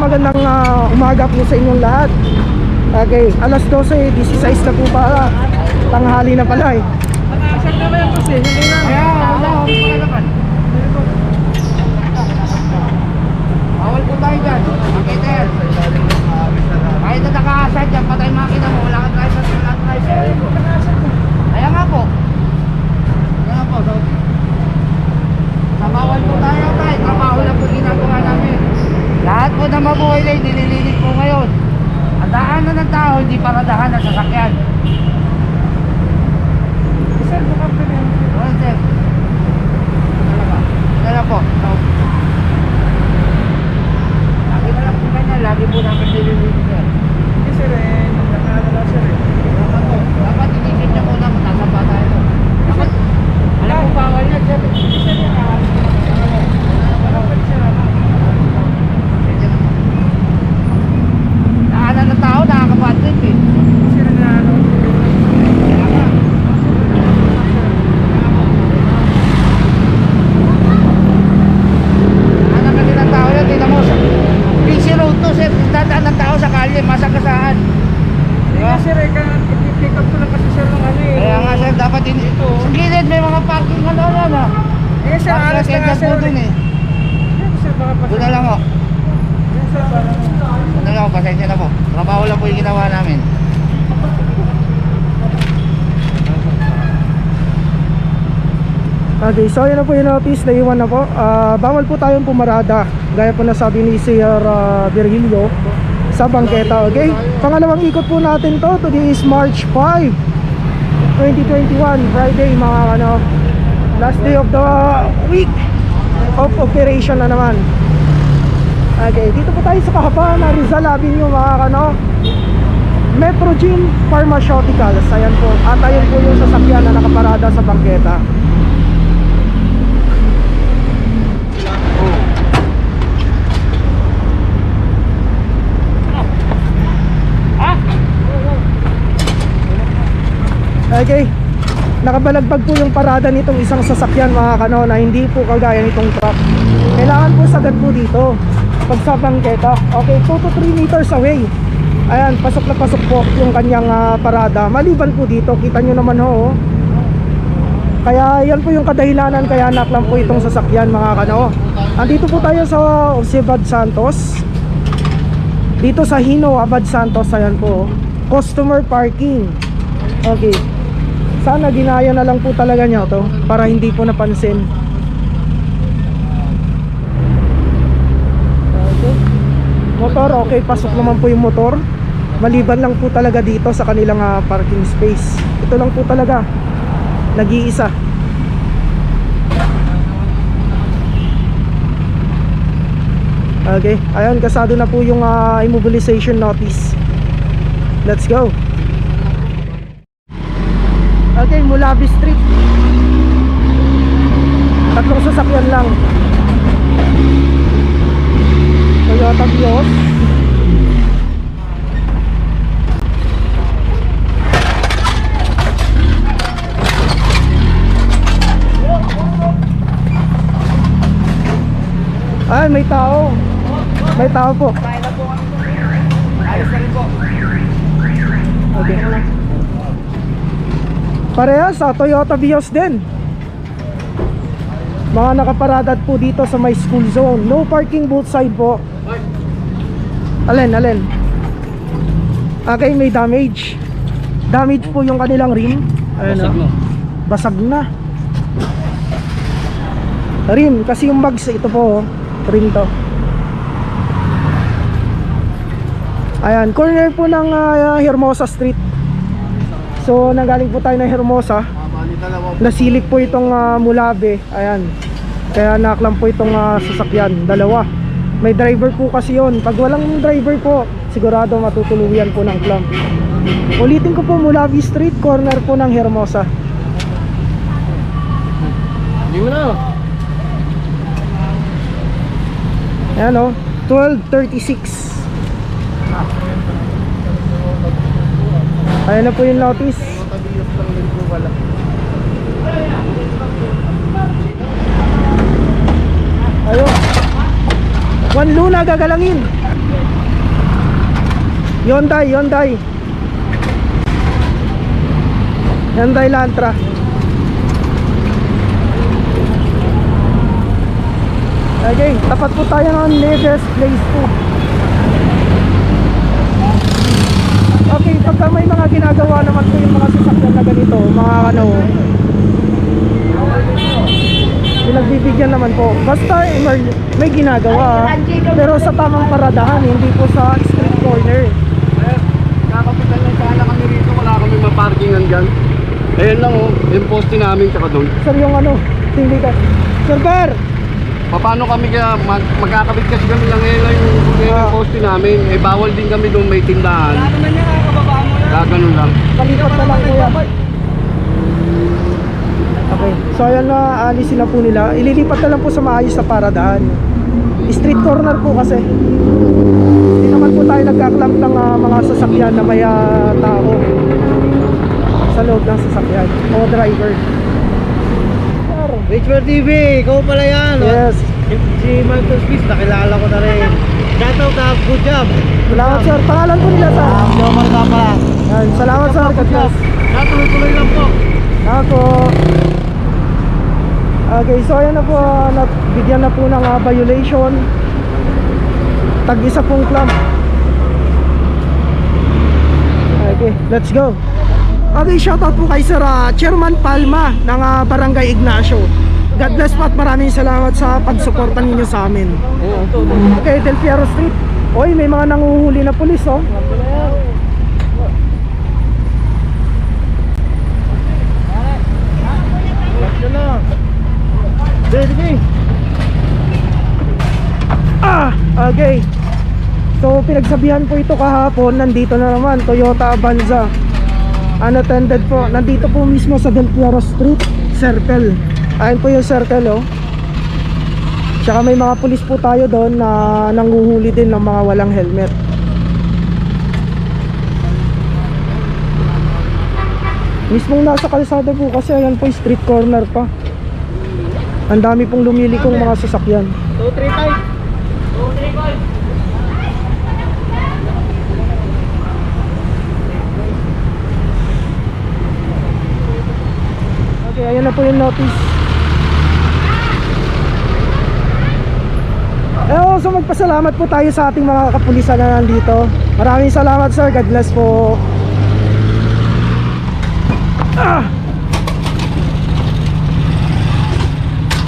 magandang umaga po sa inyong lahat. Okay, alas 12:16 na po para tanghali na pala eh. Nakasag na ba yan kasi? Hindi na. Wala, pagkalapan. Bawal po tayo dyan. Makita yan. Kahit na nakakasad dyan, patay makina mo. Wala kang driver, wala kang driver. Kaya nga po. Kaya nga po. Sa bawal po tayo tayo. Trabaho lang po ginagawa namin. Lahat po na mabuhay na nililinis po ngayon. Ang daanan ng tao, hindi paradahan ng sasakyan. Sir, baka pa rin. Well, sir. Talaga po. Lagi na lang po kanya. Lagi po namin nililinis sir. Hindi sir eh. Nakakala lang sir eh. Dapat inisip niya muna kung nasa pa tayo. Dapat, alam mo bawal yan sir. Hindi sir yung wala pa rin sir. Daanan ng tao, nakakabad trip eh. Sir na ano. Daanan kasi ng tao yan, tingnan mo. Busy road to sir. Dadaan ng tao sa kalye, masagasaan. Hindi sir eh. I-pick up ko lang kasi sir ng ano eh. Kaya nga sir, dapat din ito. Sa gilid, may mga parking ano yan ah. Eh sir, alas na nga sir. Dun eh. Sir, baka pa Doon na lang oh. Sir, parang. Doon na lang oh, pasensya na po. Trabaho lang po yung ginawa namin. Okay, so yun na po yung notice na iwan na po. Bawal po tayong pumarada, gaya po na sabi ni Sir Virgilio sa bangketa. Okay, pangalawang ikot po natin to. Today is March 5, 2021, Friday, mga ano, last day of the week of operation na naman. Okay, dito po tayo sa Kahabagan na Rizal Avenue, mga ano, Metrogym Pharmaceuticals. Ayan po, at ayun po yung sasakyan na nakaparada sa bangketa. Okay, nakabalagbag po yung parada nitong isang sasakyan, mga kano, na hindi po kagaya nitong truck. Kailangan po sagad po dito pag sa bangketa. Okay, 2 to 3 meters away. Ayan, pasok na pasok po yung kanyang parada. Maliban po dito, kita nyo naman ho. Kaya yan po yung kadahilanan kaya naklang po itong sasakyan, mga kano. Andito po tayo sa Osebad Santos, dito sa Hino, Abad Santos. Ayan po, customer parking. Okay, sana ginaya na lang po talaga niya to para hindi po napansin. Okay. Motor, okay, pasok naman po yung motor. Maliban lang po talaga dito sa kanilang parking space. Ito lang po talaga, nag-iisa. Okay, ayun, kasado na po yung immobilization notice. Let's go. Okay, Mulabi Street. Tatlong sasakyan lang. Toyota Vios. Ay, may tao. May tao po. Ayos na rin po. Okay. Parehas sa Toyota Vios din. Mga nakaparada po dito sa may school zone. No parking both side po. Alin? Okay, may damage. Damage po yung kanilang rim. Ayun, basag na. Rim, kasi yung mags, ito po, rim to. Ayan, corner po ng Hermosa Street. So nanggaling po tayo ng Hermosa, nasilik po itong Mulabe. Ayan, kaya naklang po itong sasakyan, dalawa. May driver po kasi yon. Pag walang driver po, sigurado matutuluyan po ng clamp. Ulitin ko po, Mulabe Street, corner po ng Hermosa. Hindi mo na. Ayan o, 12:36. Ayan na po yung notice. Ayun, 1 Luna gagalangin. Hyundai Lantra. Okay, tapat po tayo ng Neves Place 2. Okay, pagka may mga ginagawa naman po yung mga sasakyan na ganito, mga ano, pinagbibigyan naman po. Basta may ginagawa, pero sa tamang paradahan, hindi po sa street corner. Kakapitan lang sana kami rito, wala kami maparkingan dyan. Ayan lang oh, yung poste namin tsaka doon. Sir, yung ano, hindi ka. Sir Bar! Paano kami kaya magkakabit kasi kami lang ngayon lang yung poste namin. Eh bawal din kami doon, may tindahan. Ano na niya, kakababaan mo yan? Kaganon lang. Palipat na lang kuya. Okay, so ayan na, alisin na po nila. Ililipat na lang po sa maayos na paradahan. Street corner po kasi. Hindi naman po tayo nagkaklamp ng mga sasakyan na may tao sa loob ng sasakyan o driver. Richard TV, ikaw pala yan. Yes. Si Michael Smith, nakilala ko na rin. Shout out, good job. Salamat sir. Pangalan po nila sir. Jomar ka pala. Yan, salamat sir. God bless. Tuloy-tuloy lang po. Ako. Okay, so ayan na po, nabigyan na po ng violation. Tag-isa pong clamp. Okay, let's go. Okay, shoutout po kay Sir Chairman Palma ng Barangay Ignacio. God bless po at maraming salamat sa pagsuporta ninyo sa amin. Okay, Del Fierro Street. Oy, may mga nanguhuli na pulis oh. Okay. So pinagsabihan po ito kahapon, nandito na naman Toyota Avanza. Unattended po. Nandito po mismo sa Del Fierro Street Circle. Ayun po yung circle oh. Tsaka may mga pulis po tayo doon na nanguhuli din ng mga walang helmet. Mismong nasa kalsada po kasi ayan po yung street corner pa. Ang dami pong lumilikong mga sasakyan. 235. Okay, ayan na po yung notice. So magpasalamat po tayo sa ating mga kapulisan na nandito. Maraming salamat sir, God bless po.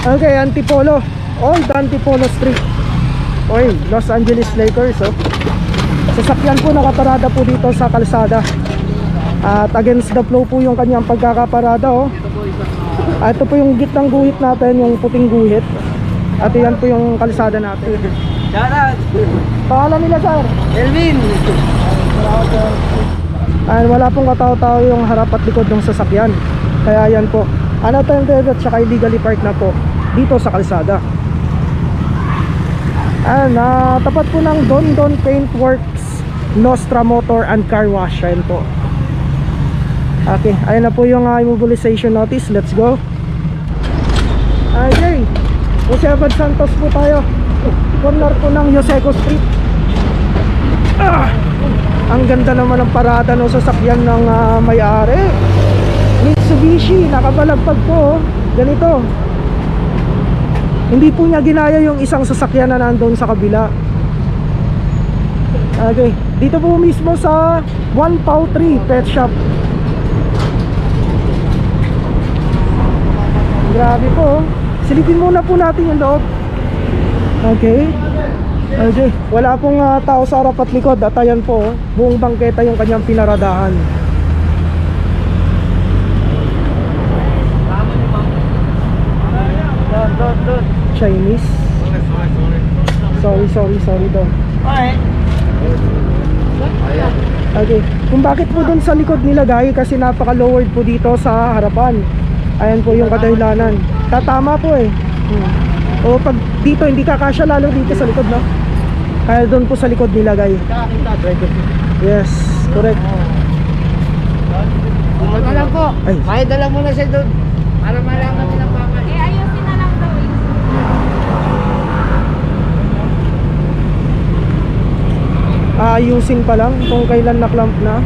Okay, Antipolo. On the Antipolo Street. Oy, Los Angeles Lakers oh. Sasakyan po nakaparada po dito sa kalsada. At against the flow po yung kanyang pagkakaparada oh. Ito po yung gitnang guhit natin, yung puting guhit. At yan po yung kalsada natin. Shoutout. Pangalan nila sir? Elvin. Ay, wala pong katao-tao yung harap at likod ng sasakyan. Kaya yan po, unattended at saka illegally parked na po dito sa kalsada. Tapat po ng Don Don Paint Works, Nostra Motor and Car Wash. Ayan po. Okay, ayan na po yung immobilization notice. Let's go. Okay, Jose Abad Santos po tayo. Corner po ng Yoseco Street. Ang ganda naman ng parada ng sasakyan ng may-ari. Mitsubishi, nakabalagpag po oh. Ganito. Hindi po niya ginaya yung isang sasakyan na nandoon sa kabila. Okay, dito po mismo sa 1Pau3 Pet Shop. Grabe po. Silipin muna po natin yung loob. Okay. Okay, wala pong tao sa harap at likod. At ayan po, buong bangketa yung kanyang pinaradahan. Chinese. Sorry daw. Okay, kung bakit po dun sa likod nilagay, kasi napaka-lowered po dito sa harapan. Ayan po yung kadahilanan. Tatama po eh. O pag dito hindi kakasya, lalo dito sa likod no. Kaya doon po sa likod nilagay. Yes, correct. Ano lang po? Ay. Kaya dala mo na siya doon. Para malaman nila pa. Ayusin na lang daw Aayusin pa lang kung kailan na-clamp na.